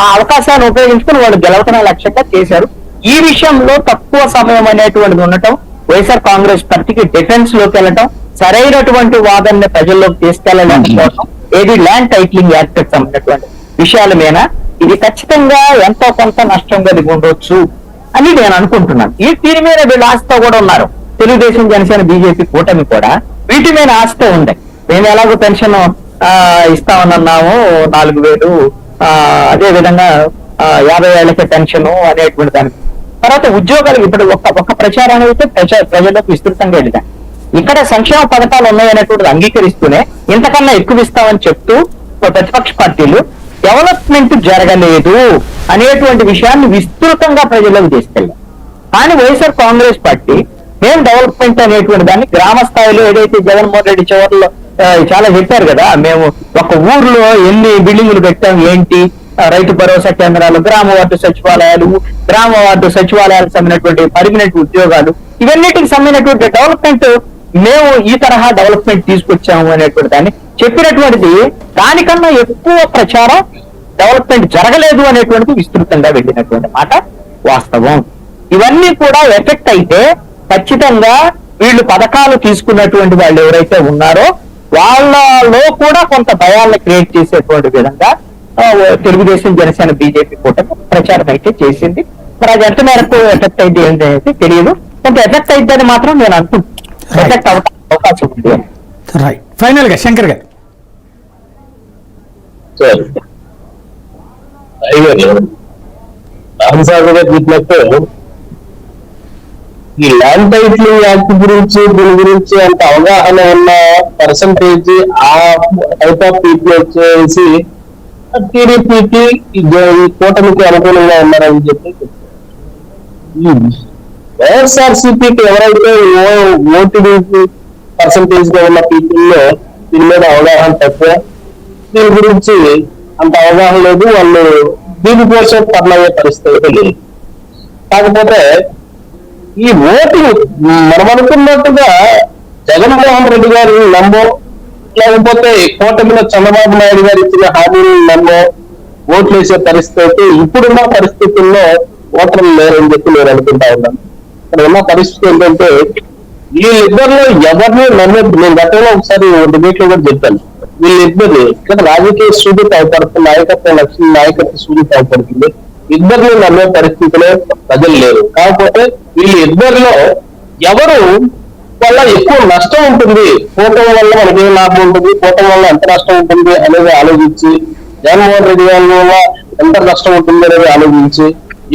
ఆ అవకాశాన్ని ఉపయోగించుకుని వాళ్ళు గెలవటమే లక్ష్యంగా చేశారు. ఈ విషయంలో తక్కువ సమయం అనేటువంటిది ఉండటం, వైఎస్ఆర్ కాంగ్రెస్ పార్టీకి డిఫెన్స్ లోకి వెళ్ళటం, సరైనటువంటి వాదనని ప్రజల్లోకి తీసుకెళ్లలేకపోవడం, ఏది ల్యాండ్ టైటిలింగ్ యాక్ట్ కి సంబంధించినటువంటి విషయాల మీద ఇది ఖచ్చితంగా ఎంతో కొంత నష్టంగా ఉండొచ్చు అని నేను అనుకుంటున్నాను. దీని మీద వీళ్ళు ఆశతో కూడా ఉన్నారు. తెలుగుదేశం, జనసేన, బీజేపీ కూటమి కూడా వీటి మీద ఆశతో ఉంది. మేము ఎలాగో పెన్షన్ ఇస్తామన్నాము 4,000, అదే విధంగా 50 ఏళ్లకి పెన్షన్ అనేటువంటి దానికి. తర్వాత ఉద్యోగాలు ఇప్పుడు ఒక్క ప్రచారాన్ని అయితే ప్రజలకు విస్తృతంగా వెళ్ళింది. ఇక్కడ సంక్షేమ పథకాలు ఉన్నాయనేటువంటిది అంగీకరిస్తూనే ఇంతకన్నా ఎక్కువ ఇస్తామని చెప్తూ ప్రతిపక్ష పార్టీలు డెవలప్మెంట్ జరగలేదు అనేటువంటి విషయాన్ని విస్తృతంగా ప్రజలకు తీసుకెళ్ళాం. కానీ వైఎస్ఆర్ కాంగ్రెస్ పార్టీ మేము డెవలప్మెంట్ అనేటువంటి దాన్ని గ్రామ స్థాయిలో ఏదైతే జగన్మోహన్ రెడ్డి చివరిలో చాలా చెప్పారు కదా, మేము ఒక ఊర్లో ఎన్ని బిల్డింగులు పెట్టాం, ఏంటి రైతు భరోసా కేంద్రాలు, గ్రామ వార్డు సచివాలయాలకు సంబంధించినటువంటి పర్మనెంట్ ఉద్యోగాలు, ఇవన్నిటికి సంబంధించినటువంటి డెవలప్మెంట్ మేము ఈ తరహా డెవలప్మెంట్ తీసుకొచ్చాము అనేటువంటి దాన్ని చెప్పినటువంటిది. దానికన్నా ఎక్కువ ప్రచారం డెవలప్మెంట్ జరగలేదు అనేటువంటిది విస్తృతంగా వెళ్ళినటువంటి మాట వాస్తవం. ఇవన్నీ కూడా ఎఫెక్ట్ అయితే ఖచ్చితంగా వీళ్ళు పథకాలు తీసుకున్నటువంటి వాళ్ళు ఎవరైతే ఉన్నారో వాళ్ళలో కూడా కొంత భయాలను క్రియేట్ చేసేటువంటి విధంగా తెలుగుదేశం, జనసేన, బీజేపీ కూటమి ప్రచారం అయితే చేసింది. మరి అది ఎంత మేరకు ఎఫెక్ట్ అయితే ఏంటనేది తెలియదు. కొంత ఎఫెక్ట్ అయిద్దని మాత్రం నేను అనుకుంటున్నాను. ఎఫెక్ట్ అవకాశం ఉంది. రైట్. ఫైనల్ గా శంకర్ గారు, చెప్పినట్టు ఈ ల్యాండ్ టైటిలింగ్ యాక్ట్ గురించి దీని గురించి అంత అవగాహన ఉన్న పర్సంటేజ్ ఆ టైప్ ఆఫ్ పీపుల్ వచ్చేసి టీడీపీకి ఈ కూటమికి అనుకూలంగా ఉన్నారని చెప్పి వైఎస్ఆర్సీపీకి ఎవరైతే ఓటీడీపీ పర్సంటేజ్ గా ఉన్న పీపుల్ లో దీని మీద అవగాహన తక్కువ, దీని గురించి అంత అవగాహన లేదు, వాళ్ళు దీనికోసం పర్లయ్యే పరిస్థితి లేదు. కాకపోతే ఈ ఓటింగ్ మనం అనుకున్నట్టుగా జగన్మోహన్ రెడ్డి గారు నమ్మో, లేకపోతే కూటమిలో చంద్రబాబు నాయుడు గారు ఇచ్చిన హామీలు నమ్మో ఓట్లు వేసే పరిస్థితి ఇప్పుడున్న పరిస్థితుల్లో ఓటర్లు లేరని చెప్పి నేను అనుకుంటా ఉన్నాను. ఇక్కడ ఉన్న పరిస్థితి ఏంటంటే వీళ్ళిద్దరిలో ఎవరిని నమ్మేది. నేను గతంలో ఒకసారి డిబేట్ లో కూడా చెప్పాను, వీళ్ళిద్దరిని ఇక్కడ రాజకీయ సూచిత అవపడుతుంది, నాయకత్వ సూచిత అవపడుతుంది. ఇద్దరిని నమ్మే పరిస్థితిలో ప్రజలు లేరు. కాకపోతే వీళ్ళిద్దరిలో ఎవరు వల్ల ఎక్కువ నష్టం ఉంటుంది, కూటమి వల్ల మనకి ఏం లాభం ఉంటుంది, కూటమి వల్ల ఎంత నష్టం ఉంటుంది అనేది ఆలోచించి, జగన్మోహన్ రెడ్డి గారి వల్ల ఎంత నష్టం ఉంటుంది అనేది ఆలోచించి,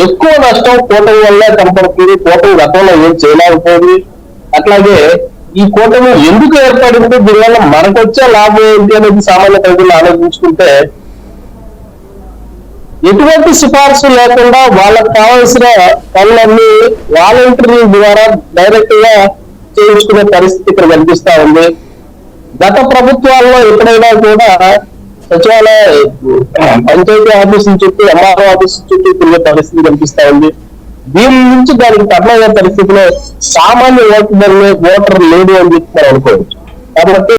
ఎక్కువ నష్టం కూటమి వల్ల కనపడుతుంది, కూటమి గతంలో ఏం చేయలేకపోయింది, అట్లాగే ఈ కూటమి ఎందుకు ఏర్పడింది, దీనివల్ల మనకొచ్చే లాభం ఏంటి అనేది సామాన్య ప్రజలు ఆలోచించుకుంటే ఎటువంటి సిఫార్సు లేకుండా వాళ్ళకు కావాల్సిన పనులన్నీ వాలంటీర్ల ద్వారా డైరెక్ట్ గా చేయించుకునే పరిస్థితి ఇక్కడ కనిపిస్తా ఉంది. గత ప్రభుత్వాల్లో ఎప్పుడైనా కూడా సచివాలయ పంచాయతీ ఆఫీసుల చుట్టూ, ఎంఆర్ఓ ఆఫీసు చుట్టూ తిరిగే పరిస్థితి కనిపిస్తా ఉంది. దీని నుంచి దానికి కఠినమైన పరిస్థితిలో సామాన్య ఓటర్ లేదు అని చెప్పి మనం అనుకోవచ్చు. కాబట్టి